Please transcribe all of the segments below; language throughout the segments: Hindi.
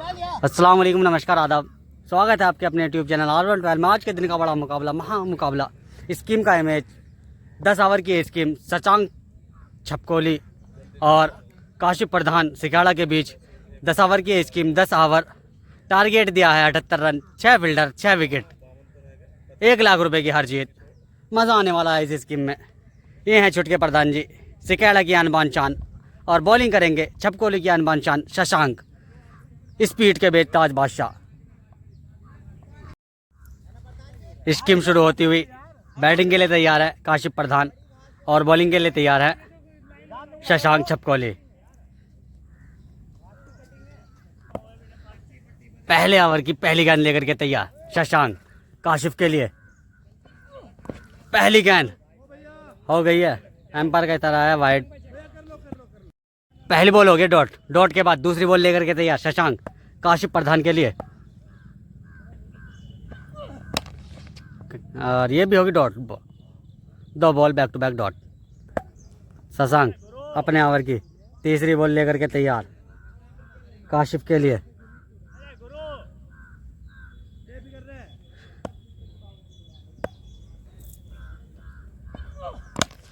अस्सलाम वालेकुम, नमस्कार, आदाब। स्वागत है आपके अपने यूट्यूब चैनल R112 में। आज के दिन का बड़ा मुकाबला, महामुकाबला स्कीम का है मैच। 10 ओवर की स्कीम शशांक छपकोली और काशिफ प्रधान सिकाड़ा के बीच 10 ओवर की स्कीम। 10 ओवर, टारगेट दिया है 78 रन, 6 फील्डर, 6 विकेट, 1 लाख रुपए की हार जीत। मज़ा आने वाला है इस स्कीम में। ये हैं छुटके प्रधान जी, सिकाड़ा की अनबान चान, और बॉलिंग करेंगे छपकोली की अनबान चान शशांक, स्पीड के बेच ताज बादशाह। स्कीम शुरू होती हुई बैटिंग के लिए तैयार है काशिफ प्रधान और बॉलिंग के लिए तैयार है शशांक छपकोली। पहले ओवर की पहली गेंद लेकर के तैयार शशांक काशिफ के लिए। पहली गेंद हो गई है, एम्पायर का इशारा है वाइड। पहली बॉल हो गई डॉट। डॉट के बाद दूसरी बॉल लेकर के तैयार शशांक काशिफ प्रधान के लिए, और ये भी होगी dot. 2 ball back to back dot. Shashank अपने ओवर की तीसरी बॉल लेकर के तैयार काशिफ के लिए।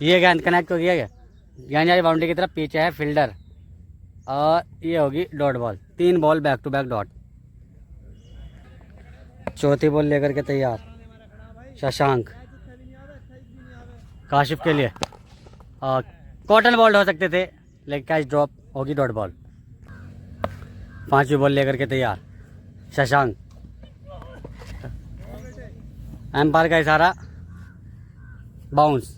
ये गेंद कनेक्ट हो गया है, गेंद जा रही बाउंड्री की तरफ, पीछे है फील्डर, और ये होगी dot ball. 3 ball back to back dot. चौथी बॉल लेकर के तैयार शशांक काशिफ के लिए। कॉटन बॉल हो सकते थे लेकिन कैच ड्रॉप होगी डॉट बॉल। 5वीं बॉल लेकर के तैयार शशांक, एम्पायर का इशारा बाउंस।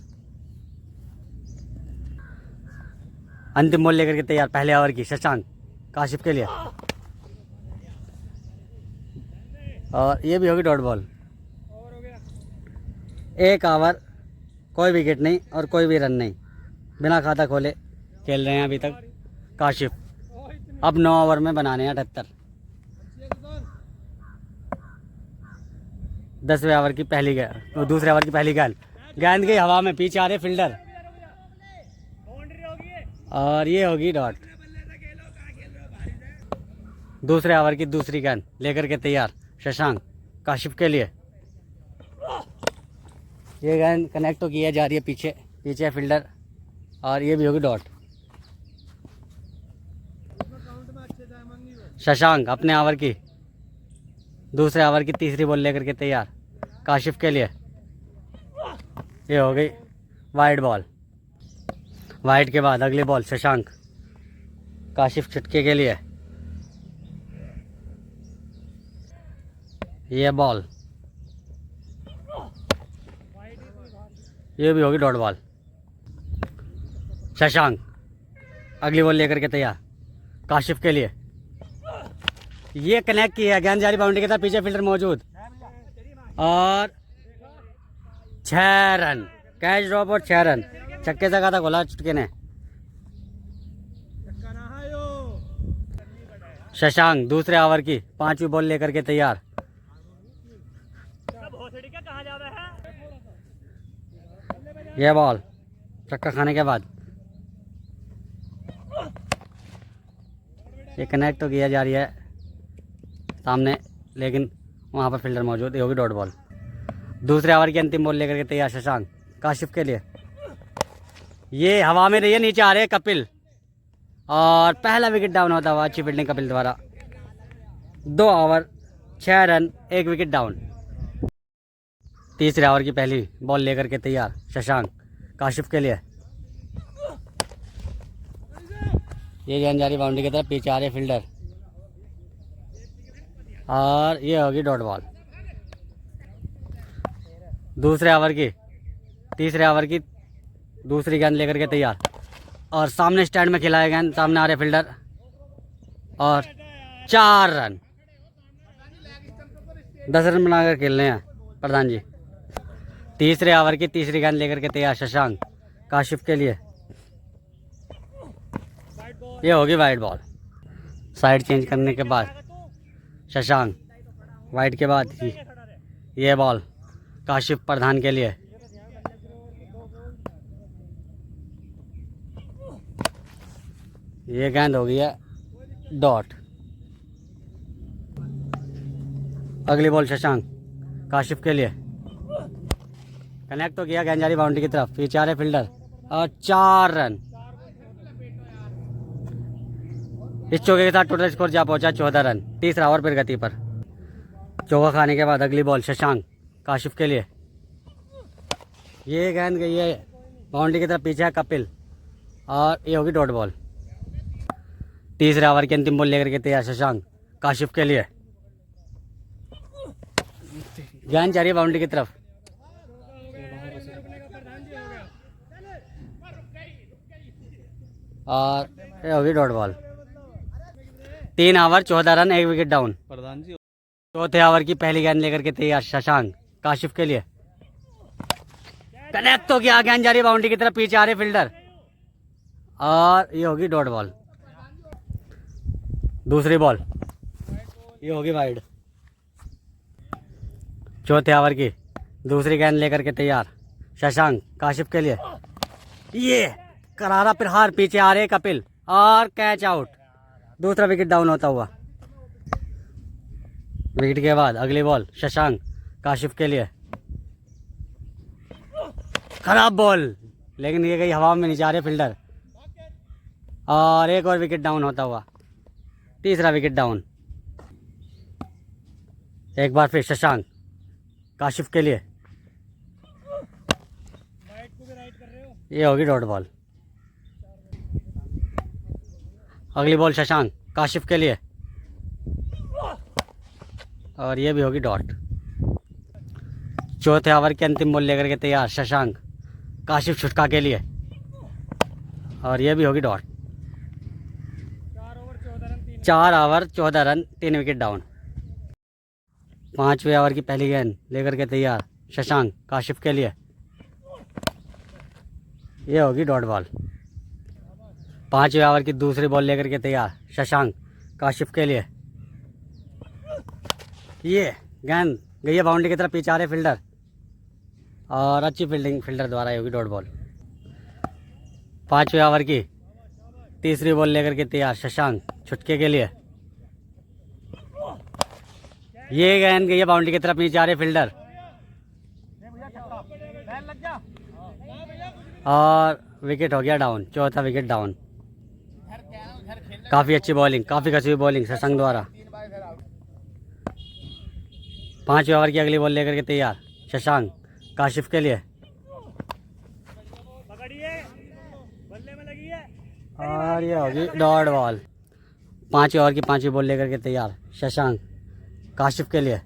अंतिम बॉल लेकर के तैयार पहले ओवर की शशांक काशिफ के लिए, और ये भी होगी डॉट बॉल। 1 ओवर, कोई विकेट नहीं और कोई भी रन नहीं, बिना खाता खोले खेल रहे हैं अभी तक काशिफ। अब 9 ओवर में बनाने हैं 78। 10वें ओवर की पहली गेंद, दूसरे ओवर की पहली गेंद, गेंद गई हवा में, पीछे आ रहे फील्डर, और ये होगी डॉट। दूसरे ओवर की दूसरी गेंद लेकर के तैयार शशांक काशिफ के लिए। ये गेंद कनेक्ट तो किया जा रही है, पीछे पीछे फील्डर, और ये भी होगी डॉट। शशांक अपने ओवर की दूसरे ओवर की तीसरी बॉल लेकर के तैयार काशिफ के लिए। ये हो गई वाइड बॉल। वाइड के बाद अगली बॉल शशांक काशिफ छटके के लिए। ये बॉल, ये भी होगी डॉट बॉल। शशांक अगली बॉल लेकर के तैयार काशिफ के लिए। ये कनेक्ट किया, गेंद जारी बाउंड्री के साथ, पीछे फील्डर मौजूद, और 6 रन, कैच ड्रॉप और 6 रन। छक्के से कहा था गोला चुटके ने। शशांक दूसरे ओवर की 5वीं बॉल लेकर के तैयार। यह बॉल चक्का खाने के बाद ये कनेक्ट तो किया जा रही है सामने, लेकिन वहाँ पर फील्डर मौजूद। ये होगी डॉट बॉल। दूसरे ओवर की अंतिम बॉल लेकर के तैयार शशांक काशिफ के लिए। ये हवा में रही है, नीचे आ रहे हैं कपिल, और पहला विकेट डाउन होता हुआ, अच्छी फील्डिंग कपिल द्वारा। 2 ओवर 6 रन, 1 विकेट डाउन। तीसरे ओवर की पहली बॉल लेकर के तैयार शशांक काशिफ के लिए। ये गेंद जा रही बाउंड्री की तरफ, पीछे आ रहे फील्डर, और ये होगी डॉट बॉल। दूसरे ओवर की तीसरे ओवर की दूसरी गेंद लेकर के तैयार, और सामने स्टैंड में खिलाया गेंद, सामने आ रहे फील्डर, और 4 रन। 10 रन बनाकर खेल रहे हैं प्रधान जी। तीसरे ओवर की तीसरी गेंद लेकर के तैयार शशांक काशिफ के लिए। ये होगी वाइड बॉल। साइड चेंज करने के बाद शशांक वाइड के बाद ही ये बॉल काशिफ प्रधान के लिए। ये गेंद हो गई है डॉट। अगली बॉल शशांक, काशिफ के लिए, कनेक्ट तो किया, गेंद जा रही बाउंड्री की तरफ, पीछे आ रहे फील्डर और 4 रन। इस चौके के साथ टोटल स्कोर जा पहुंचा 14 रन। तीसरा ओवर पर गति पर। चौका खाने के बाद अगली बॉल शशांक, काशिफ के लिए, ये गेंद गई है बाउंड्री की तरफ, पीछे है कपिल और ये होगी डॉट बॉल। तीसरे ओवर की अंतिम बॉल लेकर के तैयार शशांक, काशिफ के लिए, गेंद जा रही है बाउंड्री की तरफ और ये होगी dot ball. 3 over 14 run, 1 wicket down. चौथे ओवर की पहली गेंद लेकर के तैयार शशांक, काशिफ के लिए, कनेक्ट तो किया, गेंद जा रही है बाउंड्री की तरफ, पीछे आ रहे फील्डर और ये होगी डॉट बॉल। दूसरी बॉल, ये होगी वाइड। चौथे ओवर की दूसरी गेंद लेकर के तैयार शशांक, काशिफ के लिए, ये करारा प्रहार, पीछे आ रहे कपिल और कैच आउट। दूसरा विकेट डाउन होता हुआ। विकेट के बाद अगली बॉल शशांक, काशिफ के लिए, खराब बॉल, लेकिन ये गई हवा में, नीचे आ रहे फील्डर और एक और विकेट डाउन होता हुआ। तीसरा विकेट डाउन। एक बार फिर शशांक, काशिफ के लिए, ये होगी डॉट बॉल। अगली बॉल शशांक, काशिफ के लिए और ये भी होगी डॉट। चौथे ओवर की अंतिम बॉल लेकर के तैयार शशांक, काशिफ छुटका के लिए और ये भी होगी dot. 4 over 14 run, 3 wicket down. 5वें ओवर की पहली गेंद लेकर के तैयार शशांक, काशिफ के लिए, ये होगी डॉट बॉल। 5वें ओवर की दूसरी बॉल लेकर के तैयार शशांक, काशिफ के लिए, ये गेंद गई है बाउंड्री की तरफ, पीछे आ रहे फील्डर और अच्छी फील्डिंग फील्डर द्वारा होगी डॉट बॉल। 5वें ओवर की तीसरी बॉल लेकर के तैयार शशांक, छुटके के लिए, ये गेंद गई है बाउंड्री की तरफ, नीचे आ रहे फील्डर और विकेट हो गया डाउन। चौथा विकेट डाउन। काफ़ी अच्छी बॉलिंग, काफ़ी कसी हुई बॉलिंग शशांक द्वारा। 5वें ओवर की अगली बॉल लेकर के तैयार शशांक, काशिफ के लिए, और ये होगी डॉट बॉल। 5वें ओवर की 5वीं बॉल लेकर के तैयार शशांक, काशिफ के लिए,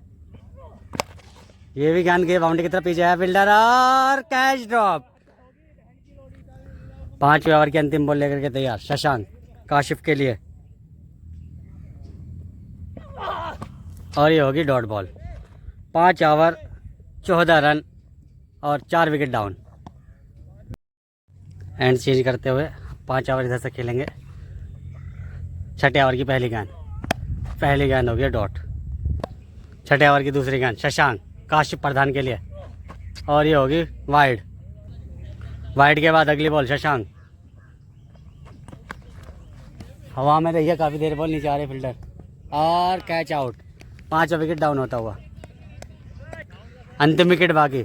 ये भी गेंद गई बाउंड्री की तरफ, पीछे है फील्डर और कैच ड्रॉप। 5वें ओवर की अंतिम बॉल लेकर के तैयार शशांक, काशिफ के लिए और ये होगी डॉट बॉल। 5 ओवर 14 रन और 4 विकेट डाउन। एंड चेंज करते हुए 5 ओवर इधर से खेलेंगे। 6ठे ओवर की पहली गेंद हो गया डॉट। 6ठे ओवर की दूसरी गेंद शशांक, काशिफ प्रधान के लिए और ये होगी वाइड। वाइड के बाद अगली बॉल शशांक, हवा में रही है काफ़ी देर, बॉल नीचे आ रहे फील्डर और कैच आउट। 5 विकेट डाउन होता हुआ। अंतिम विकेट बाकी।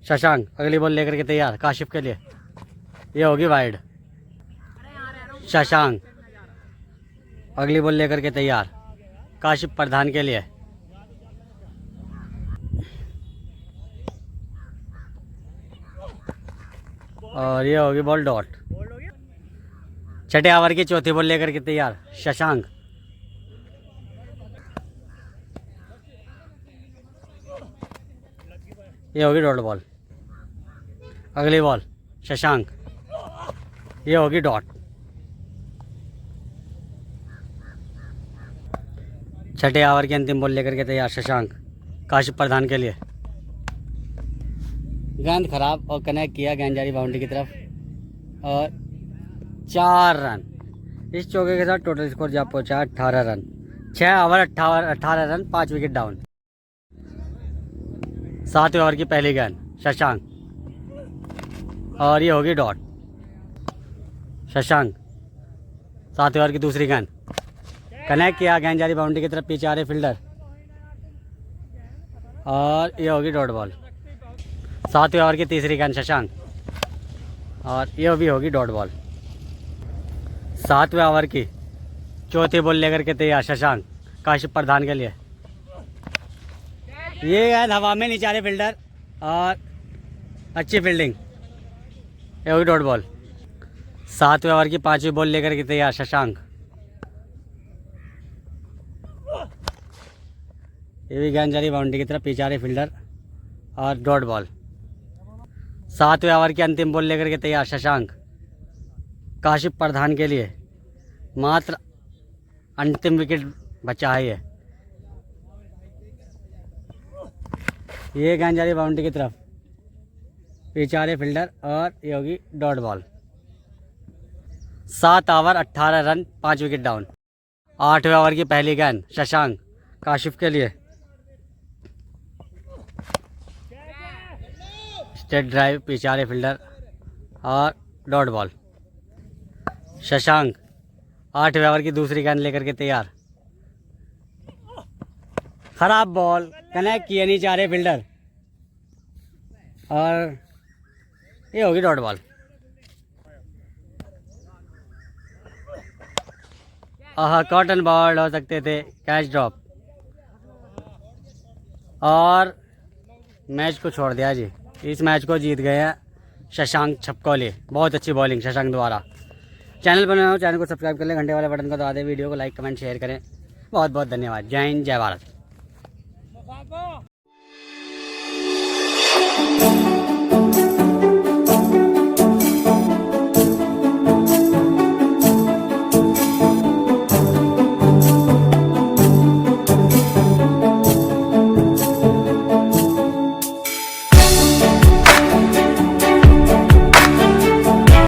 शशांक अगली बॉल लेकर के तैयार काशिफ के लिए, ये होगी वाइड। शशांक अगली बॉल लेकर के तैयार काशिफ प्रधान के लिए, और ये होगी बॉल डॉट। 6ठे ओवर की चौथी बॉल लेकर के तैयार शशांक, ये होगी डॉट बॉल। अगली बॉल शशांक, ये होगी डॉट। 6ठे ओवर की अंतिम बॉल लेकर के तैयार शशांक, काशिफ प्रधान के लिए, गेंद खराब और कनेक्ट किया, गेंद जारी बाउंड्री की तरफ और 4 रन। इस चौके के साथ टोटल स्कोर जा पहुंचा 18 run. 6 over 18 run, 5 wicket down. 7वें ओवर की पहली गेंद शशांक और ये होगी डॉट। शशांक 7वें ओवर की दूसरी गेंद, कनेक्ट किया, गेंद जारी बाउंड्री की तरफ, पीछे आ रहे फील्डर और ये होगी डॉट बॉल। 7वें ओवर की तीसरी गेंद शशांक, और ये भी होगी डॉट बॉल। 7वें ओवर की चौथी बॉल लेकर के तैयार शशांक काशिफ प्रधान के लिए। ये गेंद हवा में निचारे फील्डर, और अच्छी फील्डिंग, ये होगी डॉट बॉल। 7वें ओवर की पांचवी बॉल लेकर के तैयार शशांक, ये भी गेंद जा रही बाउंड्री की तरफ, पीछे आ रही फील्डर, और डॉट बॉल। 7वें ओवर की अंतिम बॉल लेकर के तैयार शशांक काशिफ प्रधान के लिए। मात्र अंतिम विकेट बचा है ये गेंद जा रही बाउंड्री की तरफ, पीछे आ रही फील्डर, और ये होगी dot ball. 7 over 18 run, 5 wicket down. 8वें ओवर की पहली गेंद शशांक काशिफ के लिए। स्ट्रेट ड्राइव, पीछे आ रही फील्डर, और डॉट बॉल। शशांक 8वें ओवर की दूसरी गेंद लेकर के तैयार। खराब बॉल, कनेक्ट किए नहीं चाह रहे फील्डर, और ये होगी डॉट बॉल। कॉटन बॉल हो सकते थे, कैच ड्रॉप, और मैच को छोड़ दिया जी। इस मैच को जीत गए हैं शशांक छपकोली। बहुत अच्छी बॉलिंग शशांक द्वारा। चैनल पर नए हो, चैनल को सब्सक्राइब कर लें, घंटे वाले बटन को दबा दें, वीडियो को लाइक कमेंट शेयर करें। बहुत बहुत धन्यवाद। जय हिंद, जय भारत।